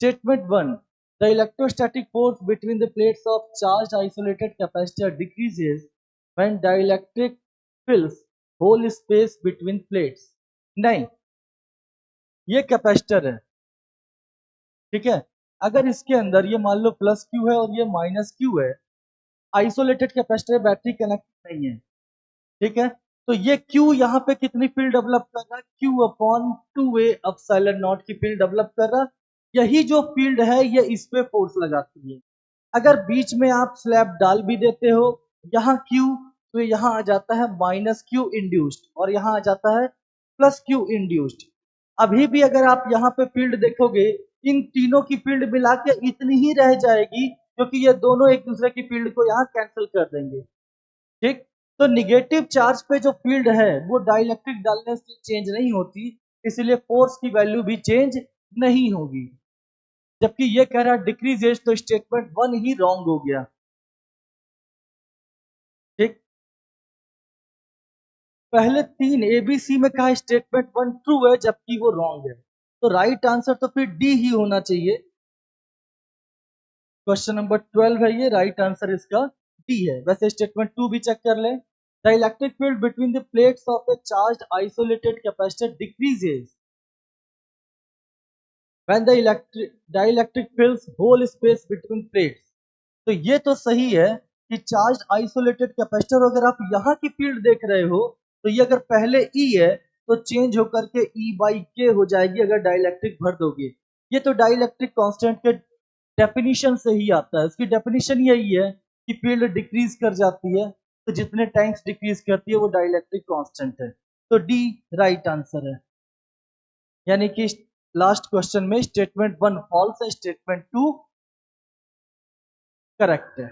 Statement 1. The electrostatic force between the plates of charged isolated capacitor decreases when dielectric fills whole space between plates. नहीं, ये capacitor है, ठीक है। अगर इसके अंदर ये मान लो प्लस क्यू है और ये माइनस क्यू है, आइसोलेटेड कैपेसिटर बैटरी कनेक्ट नहीं है, ठीक है। तो ये क्यू यहाँ पे कितनी फील्ड डेवलप कर रहा है, Q upon 2a epsilon not की फील्ड डेवलप कर रहा है। यही जो फील्ड है ये इस पे फोर्स लगाती है। अगर बीच में आप स्लैब डाल भी देते हो यहाँ क्यू, तो यहाँ आ जाता है माइनस क्यू इंड्यूस्ड और यहाँ आ जाता है प्लस क्यू इंड्यूस्ड। अभी भी अगर आप यहाँ पे फील्ड देखोगे, इन तीनों की फील्ड मिला के इतनी ही रह जाएगी, क्योंकि ये दोनों एक दूसरे की फील्ड को यहाँ कैंसिल कर देंगे, ठीक। तो निगेटिव चार्ज पे जो फील्ड है वो डाइलेक्ट्रिक डालने से चेंज नहीं होती, इसलिए फोर्स की वैल्यू भी चेंज नहीं होगी। जबकि ये कह रहा है डिक्रीजेस, तो स्टेटमेंट 1 ही रॉन्ग हो गया, ठीक। पहले 3 एबीसी में कहा स्टेटमेंट 1 ट्रू है जबकि वो रॉन्ग है, तो राइट आंसर तो फिर डी ही होना चाहिए। क्वेश्चन नंबर 12 है ये, राइट आंसर इसका डी है। वैसे स्टेटमेंट 2 भी चेक कर लें। The electric field between the plates of A charged isolated capacitor decreases when the dielectric fills whole space between plates। तो ये तो सही है कि चार्ज आइसोलेटेड कैपेसिटर, अगर आप यहाँ की फील्ड देख रहे हो तो ये अगर पहले E है तो चेंज होकर के E/K हो जाएगी अगर डाइलेक्ट्रिक भर दोगे। ये तो डाइलेक्ट्रिक कांस्टेंट के डेफिनेशन से ही आता है, इसकी डेफिनेशन यही है कि फील्ड डिक्रीज कर जाती है, तो जितने टाइम्स डिक्रीज करती है वो डाइलेक्ट्रिक कांस्टेंट है। तो डी राइट आंसर है, यानी कि लास्ट क्वेश्चन में स्टेटमेंट 1 फॉल्स है, स्टेटमेंट 2 करेक्ट है।